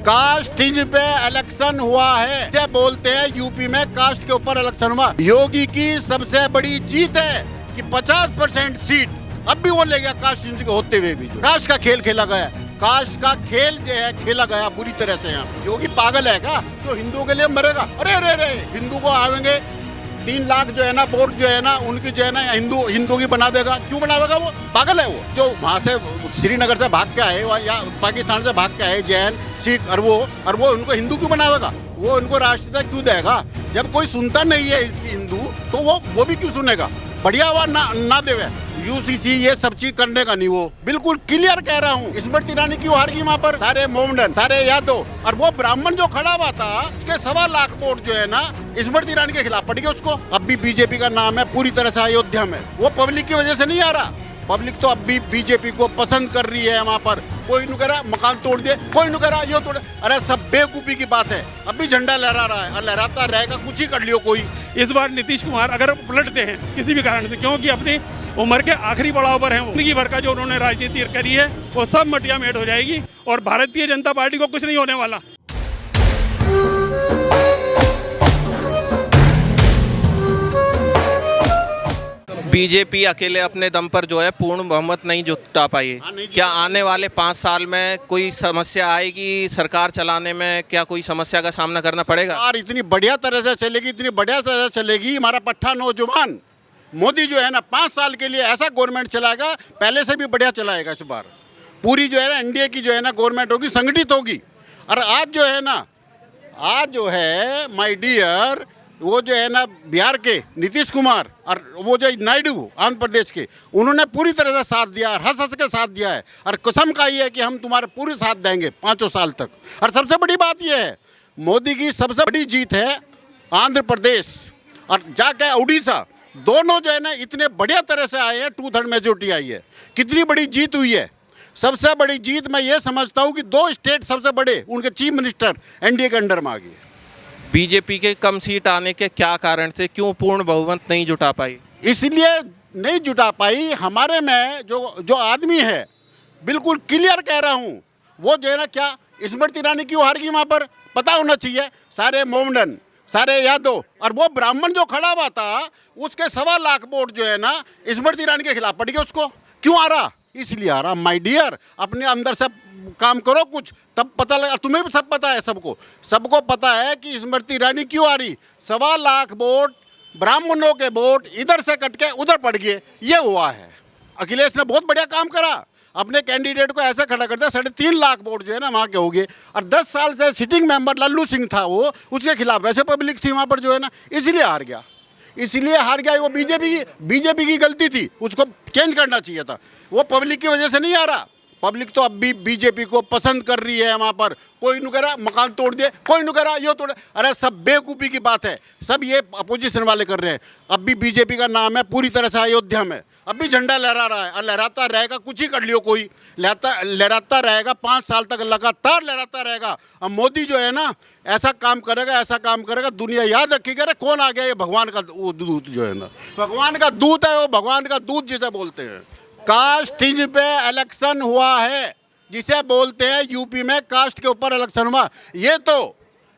Cast पे election हुआ है, क्या बोलते हैं यूपी में कास्ट के ऊपर इलेक्शन हुआ। योगी की सबसे बड़ी जीत है कि 50% सीट अब भी वो ले गया कास्ट के होते हुए भी। कास्ट का खेल खेला गया, कास्ट का खेल जो है खेला गया बुरी तरह से। यहाँ योगी पागल है क्या जो हिंदुओं के लिए मरेगा? अरे अरे अरे हिंदू को आवेंगे 3 लाख जो है ना वोट जो है ना उनकी जो है ना हिंदू की बना देगा। क्यों बनावेगा? वो पागल है। वो जो वहाँ से श्रीनगर से भाग के आए या पाकिस्तान से भाग के आए जैन सिख और वो उनको हिंदू क्यों बनावेगा? वो उनको राष्ट्रीयता क्यों देगा? जब कोई सुनता नहीं है इसकी हिंदू तो वो भी क्यों सुनेगा? बढ़िया हुआ ना देवे। यूसीसी ये सब चीज करने का नहीं। वो बिल्कुल क्लियर कह रहा हूँ। स्मृति ईरानी क्यों हार गई वहाँ पर? सारे मोमडन, सारे यादव और वो ब्राह्मण जो खड़ा हुआ था उसके 1.25 लाख वोट जो है ना स्मृति ईरानी के खिलाफ पड़ गए उसको। अब भी बीजेपी का नाम है पूरी तरह से अयोध्या में। वो पब्लिक की वजह से नहीं आ रहा। पब्लिक तो अब भी बीजेपी को पसंद कर रही है। वहाँ पर कोई नु कह रहा मकान तोड़ दे, कोई नु कह रहा यो तोड़। अरे सब बेवकूफी की बात है। अब भी झंडा लहरा रहा है और लहराता रहेगा, कुछ ही कर लियो कोई। इस बार नीतीश कुमार अगर पलटते हैं किसी भी कारण से, क्योंकि अपनी उम्र के आखिरी पड़ाव पर हैं, जिंदगी भर का जो उन्होंने राजनीति करी है वो सब मटिया मेट हो जाएगी और भारतीय जनता पार्टी को कुछ नहीं होने वाला। बीजेपी अकेले अपने दम पर जो है पूर्ण बहुमत नहीं जुटा पाई है। क्या आने वाले 5 साल में कोई समस्या आएगी सरकार चलाने में? क्या कोई समस्या का सामना करना पड़ेगा? यार इतनी बढ़िया तरह से चलेगी, इतनी बढ़िया तरह से चलेगी। हमारा पट्टा नौजवान मोदी जो है ना 5 साल के लिए ऐसा गवर्नमेंट चलाएगा, पहले से भी बढ़िया चलाएगा। इस बार पूरी जो है ना एनडीए की जो है ना गवर्नमेंट होगी, संगठित होगी। और आज जो है ना माय डियर वो जो है ना बिहार के नीतीश कुमार और वो जो नायडू आंध्र प्रदेश के, उन्होंने पूरी तरह से साथ दिया और हंस के साथ दिया है और कसम खाई है कि हम तुम्हारे पूरे साथ देंगे 5 साल तक। और सबसे बड़ी बात यह है मोदी की सबसे बड़ी जीत है आंध्र प्रदेश और जाके उड़ीसा, दोनों जो है ना इतने बढ़िया तरह से आए हैं। 2/3 मेजोरिटी आई है। कितनी बड़ी जीत हुई है। सबसे बड़ी जीत मैं ये समझता हूँ कि 2 स्टेट सबसे बड़े उनके चीफ मिनिस्टर एनडीए के अंडर में आ गए। बीजेपी के कम सीट आने के क्या कारण से, क्यों पूर्ण बहुमत नहीं जुटा पाई? इसलिए नहीं जुटा पाई, हमारे में जो आदमी है बिल्कुल क्लियर कह रहा हूँ, वो जो है ना क्या स्मृति ईरानी क्यों हार गई वहाँ पर? पता होना चाहिए। सारे मोमडन, सारे यादव और वो ब्राह्मण जो खड़ा हुआ था उसके 1.25 लाख वोट जो है ना स्मृति ईरानी के खिलाफ पड़ गए उसको। क्यों आ रहा? इसलिए आ रहा। माय डियर अपने अंदर से काम करो कुछ, तब पता लगा। तुम्हें भी सब पता है, सबको पता है कि स्मृति ईरानी क्यों आ रही। 1.25 लाख वोट ब्राह्मणों के वोट इधर से कट के उधर पड़ गए, ये हुआ है। अखिलेश ने बहुत बढ़िया काम करा, अपने कैंडिडेट को ऐसा खड़ा कर दिया। 3.5 लाख वोट जो है ना वहाँ के हो गए। और 10 साल से सिटिंग मेंबर लल्लू सिंह था, वो उसके खिलाफ वैसे पब्लिक थी वहाँ पर जो है ना, इसलिए हार गया। वो बीजेपी की गलती थी, उसको चेंज करना चाहिए था। वो पब्लिक की वजह से नहीं आ रहा। पब्लिक तो अब भी बीजेपी को पसंद कर रही है। वहाँ पर कोई नु कह रहा मकान तोड़ दे, कोई नु कह रहा यो तोड़। अरे सब बेवकूफ़ी की बात है। सब ये अपोजिशन वाले कर रहे हैं। अब भी बीजेपी का नाम है पूरी तरह से अयोध्या में। अब भी झंडा लहरा रहा है और लहराता रहेगा, कुछ ही कर लियो कोई। लहराता रहेगा 5 साल तक लगातार लहराता रहेगा। अब मोदी जो है ना ऐसा काम करेगा, दुनिया याद रखेगी। अरे कौन आ गया? ये भगवान का दूत जो है ना, भगवान का दूत है वो, भगवान का दूत जिसे बोलते हैं। कास्ट पे इलेक्शन हुआ है, जिसे बोलते हैं यूपी में कास्ट के ऊपर इलेक्शन हुआ।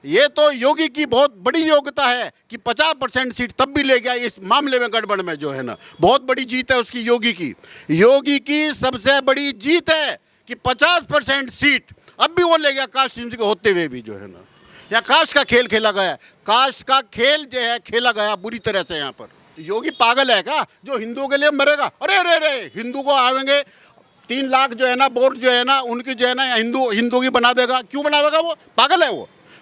ये तो योगी की बहुत बड़ी योग्यता है कि 50% सीट तब भी ले गया। इस मामले में गड़बड़ में जो है ना बहुत बड़ी जीत है उसकी। योगी की सबसे बड़ी जीत है कि 50% सीट अब भी वो ले गया कास्ट के होते हुए भी जो है ना। यहाँ कास्ट का खेल खेला गया, कास्ट का खेल जो है खेला गया बुरी तरह से। यहाँ पर योगी पागल है क्या जो हिंदुओं के लिए मरेगा? अरे अरे अरे हिंदू को आवेंगे 3 लाख जो है ना वोट जो है ना उनकी जो है ना हिंदू की बना देगा। क्यों बनावेगा? वो पागल है।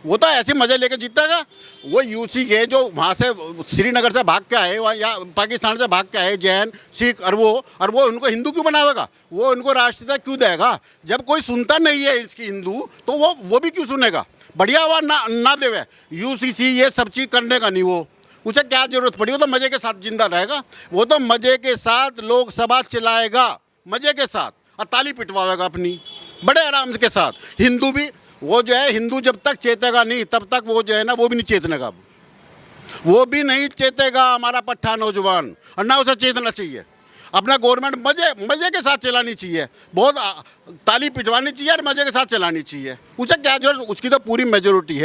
वो तो ऐसे मजे लेके जीतेगा। वो यूसी के जो वहाँ से श्रीनगर से भाग के आए या पाकिस्तान से भाग के आए जैन सिख और वो उनको हिंदू क्यों बनावेगा? वो उनको राष्ट्रीयता क्यों देगा? जब कोई सुनता नहीं है इसकी हिंदू तो वो भी क्यों सुनेगा? बढ़िया हुआ ना देवे। यूसीसी ये सब चीज़ करने का नहीं। वो उसे क्या जरूरत पड़ी? वो तो मजे के साथ जिंदा रहेगा। वो तो मजे के साथ लोकसभा चलाएगा, मजे के साथ, और ताली पिटवाएगा अपनी बड़े आराम के साथ। हिंदू भी वो जो है, हिंदू जब तक चेतेगा नहीं तब तक वो जो है ना वो भी नहीं चेतनेगा। वो भी नहीं चेतेगा हमारा पट्टा नौजवान, और ना उसे चेतना चाहिए। अपना गवर्नमेंट मजे के साथ चलानी चाहिए, बहुत ताली पिटवानी चाहिए और मजे के साथ चलानी चाहिए। उसे क्या जो, उसकी तो पूरी मेजोरिटी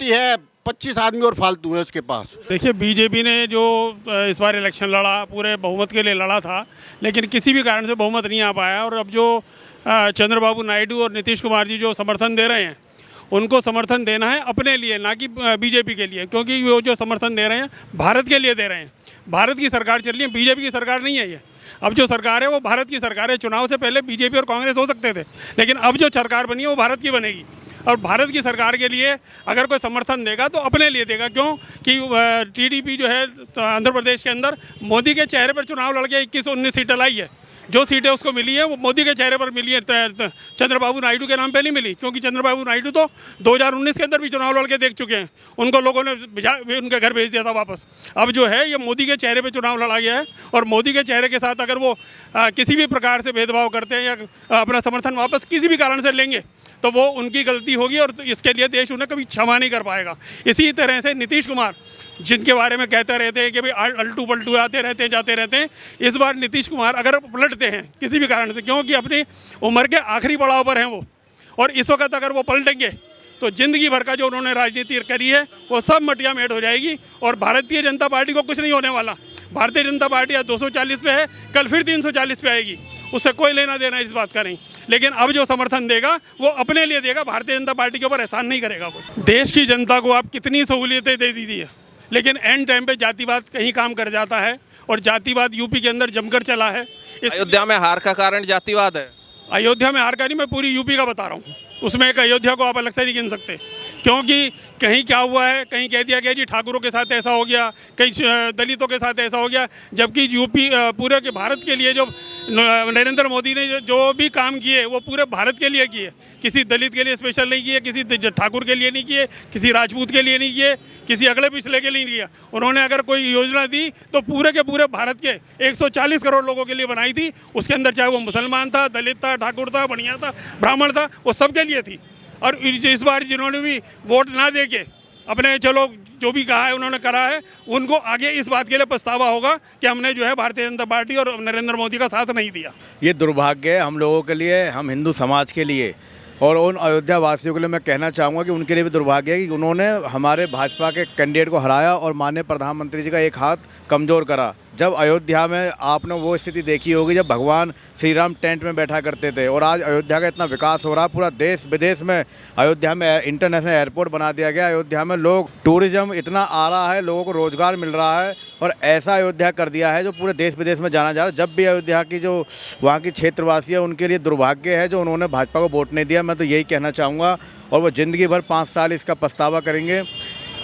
है, 25 आदमी और फालतू है उसके पास। देखिए, बीजेपी ने जो इस बार इलेक्शन लड़ा पूरे बहुमत के लिए लड़ा था, लेकिन किसी भी कारण से बहुमत नहीं आ पाया। और अब जो चंद्रबाबू नायडू और नीतीश कुमार जी जो समर्थन दे रहे हैं, उनको समर्थन देना है अपने लिए, ना कि बीजेपी के लिए, क्योंकि वो जो समर्थन दे रहे हैं भारत के लिए दे रहे हैं। भारत की सरकार चल रही है, बीजेपी की सरकार नहीं है ये। अब जो सरकार है वो भारत की सरकार है। चुनाव से पहले बीजेपी और कांग्रेस हो सकते थे, लेकिन अब जो सरकार बनी है वो भारत की बनेगी। और भारत की सरकार के लिए अगर कोई समर्थन देगा तो अपने लिए देगा, क्यों कि टीडीपी जो है आंध्र प्रदेश के अंदर मोदी के चेहरे पर चुनाव लड़के 21-19 सीटें लाई है। जो सीटें उसको मिली है वो मोदी के चेहरे पर मिली है, चंद्रबाबू नायडू के नाम पे नहीं मिली, क्योंकि चंद्रबाबू नायडू तो 2019 के अंदर भी चुनाव लड़के देख चुके हैं। उनको लोगों ने उनके घर भेज दिया था वापस। अब जो है ये मोदी के चेहरे पे चुनाव लड़ा गया है, और मोदी के चेहरे के साथ अगर वो किसी भी प्रकार से भेदभाव करते हैं या अपना समर्थन वापस किसी भी कारण से लेंगे तो वो उनकी गलती होगी, और इसके लिए देश उन्हें कभी क्षमा नहीं कर पाएगा। इसी तरह से नीतीश कुमार, जिनके बारे में कहते रहते हैं कि भाई अल्टू पल्टू आते रहते हैं जाते रहते हैं, इस बार नीतीश कुमार अगर पलटते हैं किसी भी कारण से, क्योंकि अपनी उम्र के आखिरी पड़ाव पर हैं वो, और इस वक्त अगर वो पलटेंगे तो ज़िंदगी भर का जो उन्होंने राजनीति करी है वो सब मटिया मेट हो जाएगी, और भारतीय जनता पार्टी को कुछ नहीं होने वाला। भारतीय जनता पार्टी आज 240 पे है, कल फिर 340 पे आएगी, उससे कोई लेना देना इस बात का नहीं। लेकिन अब जो समर्थन देगा वो अपने लिए देगा, भारतीय जनता पार्टी के ऊपर एहसान नहीं करेगा कोई। देश की जनता को आप कितनी सहूलियतें दे दी है, लेकिन एंड टाइम पे जातिवाद कहीं काम कर जाता है, और जातिवाद यूपी के अंदर जमकर चला है। अयोध्या में हार का कारण जातिवाद है। अयोध्या में हार का नहीं, मैं पूरी यूपी का बता रहा हूँ। उसमें एक अयोध्या को आप अलग से नहीं गिन सकते, क्योंकि कहीं क्या हुआ है, कहीं कह दिया गया जी ठाकुरों के साथ ऐसा हो गया, कहीं दलितों के साथ ऐसा हो गया, जबकि यूपी पूरे के भारत के लिए जो नरेंद्र मोदी ने जो भी काम किए वो पूरे भारत के लिए किए। किसी दलित के लिए स्पेशल नहीं किए, किसी ठाकुर के लिए नहीं किए, किसी राजपूत के लिए नहीं किए, किसी अगले पिछले के लिए नहीं किया। उन्होंने अगर कोई योजना दी तो पूरे के पूरे भारत के 140 करोड़ लोगों के लिए बनाई थी। उसके अंदर चाहे वो मुसलमान था, दलित था, ठाकुर था, बनिया था, ब्राह्मण था, वो सबके लिए थी। और इस बार जिन्होंने भी वोट ना दे के अपने चलो जो भी कहा है उन्होंने करा है, उनको आगे इस बात के लिए पछतावा होगा कि हमने जो है भारतीय जनता पार्टी और नरेंद्र मोदी का साथ नहीं दिया। ये दुर्भाग्य है हम लोगों के लिए, हम हिंदू समाज के लिए, और उन अयोध्या वासियों के लिए मैं कहना चाहूँगा कि उनके लिए भी दुर्भाग्य है कि उन्होंने हमारे भाजपा के कैंडिडेट को हराया और माननीय प्रधानमंत्री जी का एक हाथ कमज़ोर करा। जब अयोध्या में आपने वो स्थिति देखी होगी जब भगवान श्री राम टेंट में बैठा करते थे, और आज अयोध्या का इतना विकास हो रहा, पूरा देश विदेश में अयोध्या में इंटरनेशनल एयरपोर्ट बना दिया गया। अयोध्या में लोग टूरिज्म इतना आ रहा है, लोगों को रोज़गार मिल रहा है, और ऐसा अयोध्या कर दिया है जो पूरे देश विदेश में जाना जा रहा है। जब भी अयोध्या की जो वहाँ की क्षेत्रवासी है उनके लिए दुर्भाग्य है जो उन्होंने भाजपा को वोट नहीं दिया। मैं तो यही कहना चाहूँगा, और वो ज़िंदगी भर 5 साल इसका पछतावा करेंगे।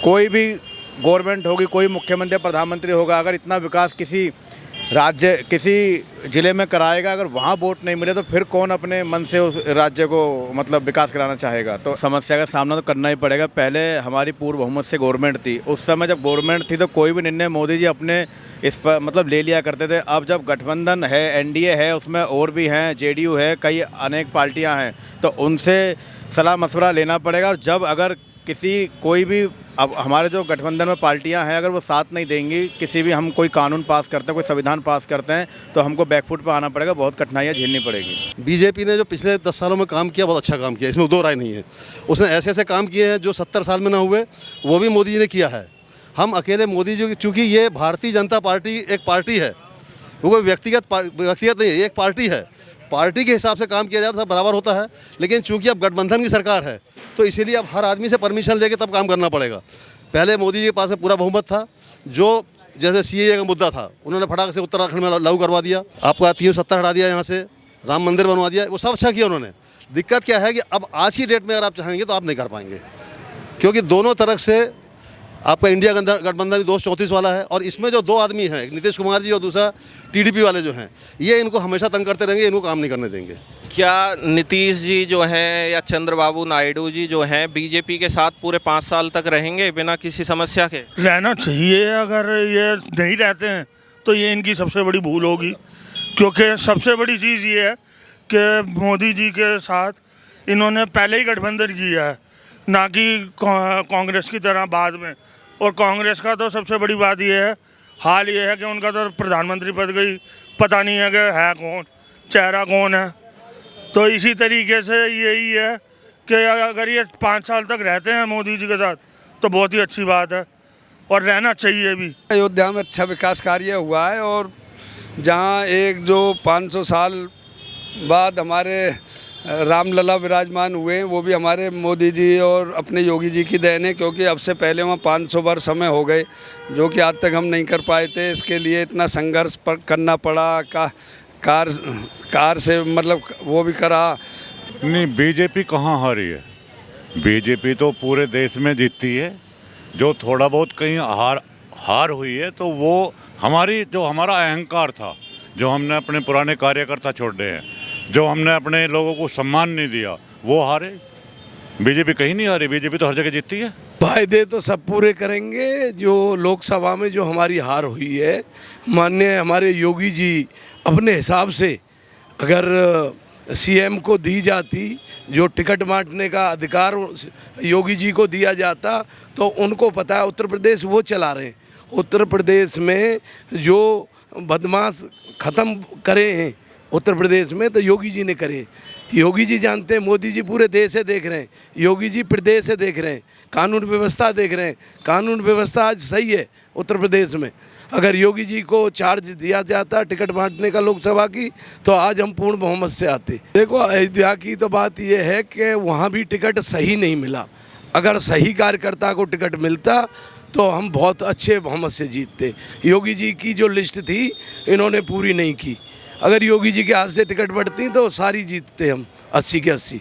कोई भी गवर्नमेंट होगी, कोई मुख्यमंत्री प्रधानमंत्री होगा, अगर इतना विकास किसी राज्य किसी ज़िले में कराएगा, अगर वहाँ वोट नहीं मिले तो फिर कौन अपने मन से उस राज्य को मतलब विकास कराना चाहेगा। तो समस्या का सामना तो करना ही पड़ेगा। पहले हमारी पूर्व बहुमत से गवर्नमेंट थी, उस समय जब गवर्नमेंट थी तो कोई भी निर्णय मोदी जी अपने इस पर मतलब ले लिया करते थे। अब जब गठबंधन है, एनडीए है, उसमें और भी हैं, जेडीयू है, कई अनेक पार्टियाँ हैं, तो उनसे सलाह मशवरा लेना पड़ेगा। और जब अगर किसी कोई भी अब हमारे जो गठबंधन में पार्टियां हैं अगर वो साथ नहीं देंगी, किसी भी हम कोई कानून पास करते हैं, कोई संविधान पास करते हैं, तो हमको बैकफुट पर आना पड़ेगा, बहुत कठिनाइयां झेलनी पड़ेगी। बीजेपी ने जो पिछले 10 सालों में काम किया बहुत अच्छा काम किया, इसमें दो राय नहीं है। उसने ऐसे ऐसे काम किए हैं जो 70 साल में ना हुए, वो भी मोदी जी ने किया है। हम अकेले मोदी जी, चूँकि ये भारतीय जनता पार्टी एक पार्टी है, वो कोई व्यक्तिगत नहीं है, ये एक पार्टी है। पार्टी के हिसाब से काम किया जाता है, बराबर होता है। लेकिन चूंकि अब गठबंधन की सरकार है तो इसीलिए अब हर आदमी से परमिशन लेके तब काम करना पड़ेगा। पहले मोदी जी के पास में पूरा बहुमत था, जो जैसे सीएए का मुद्दा था उन्होंने फटाक से उत्तराखंड में लागू करवा दिया, आपका 370 हटा दिया, यहाँ से राम मंदिर बनवा दिया, वो सब अच्छा किया उन्होंने। दिक्कत क्या है कि अब आज की डेट में अगर आप चाहेंगे तो आप नहीं कर पाएंगे, क्योंकि दोनों तरफ से आपका इंडिया गठबंधन 234 वाला है, और इसमें जो दो आदमी हैं, एक नीतीश कुमार जी और दूसरा टीडीपी वाले जो हैं, ये इनको हमेशा तंग करते रहेंगे, इनको काम नहीं करने देंगे। क्या नीतीश जी जो हैं या चंद्रबाबू नायडू जी जो हैं बीजेपी के साथ पूरे 5 साल तक रहेंगे बिना किसी समस्या के? रहना चाहिए। अगर ये नहीं रहते हैं तो ये इनकी सबसे बड़ी भूल होगी, क्योंकि सबसे बड़ी चीज़ ये है कि मोदी जी के साथ इन्होंने पहले ही गठबंधन किया है, ना कि कांग्रेस की तरह बाद में। और कांग्रेस का तो सबसे बड़ी बात यह है, हाल ये है कि उनका तो प्रधानमंत्री पद गई पता नहीं है कि है कौन, चेहरा कौन है। तो इसी तरीके से यही है कि अगर ये 5 साल तक रहते हैं मोदी जी के साथ तो बहुत ही अच्छी बात है और रहना चाहिए भी। अयोध्या में अच्छा विकास कार्य हुआ है और जहाँ एक जो 500 साल बाद हमारे रामलला विराजमान हुए हैं वो भी हमारे मोदी जी और अपने योगी जी की देन है, क्योंकि अब से पहले वहाँ 500 वर्ष समय हो गए जो कि आज तक हम नहीं कर पाए थे। इसके लिए इतना संघर्ष करना पड़ा, कार से मतलब वो भी करा। नहीं, बीजेपी कहाँ हारी है? बीजेपी तो पूरे देश में जीतती है। जो थोड़ा बहुत कहीं हार हुई है तो वो हमारा अहंकार था, जो हमने अपने पुराने कार्यकर्ता छोड़ दिए हैं, जो हमने अपने लोगों को सम्मान नहीं दिया, वो हारे। बीजेपी कहीं नहीं हारी, बीजेपी तो हर जगह जीतती है। वायदे तो सब पूरे करेंगे। जो लोकसभा में जो हमारी हार हुई है, माननीय हमारे योगी जी अपने हिसाब से अगर सीएम को दी जाती, जो टिकट बांटने का अधिकार योगी जी को दिया जाता, तो उनको पता है उत्तर प्रदेश वो चला रहे हैं। उत्तर प्रदेश में जो बदमाश ख़त्म करे हैं उत्तर प्रदेश में तो योगी जी ने करे। योगी जी जानते हैं, मोदी जी पूरे देश से देख रहे हैं, योगी जी प्रदेश से देख रहे हैं, कानून व्यवस्था देख रहे हैं। कानून व्यवस्था आज सही है उत्तर प्रदेश में। अगर योगी जी को चार्ज दिया जाता टिकट बांटने का लोकसभा की तो आज हम पूर्ण बहुमत से आते। देखो, अयोध्या की तो बात यह है कि वहाँ भी टिकट सही नहीं मिला। अगर सही कार्यकर्ता को टिकट मिलता तो हम बहुत अच्छे बहुमत से जीतते। योगी जी की जो लिस्ट थी इन्होंने पूरी नहीं की। अगर योगी जी के हाथ से टिकट बढ़ती तो सारी जीतते हम 80 के 80।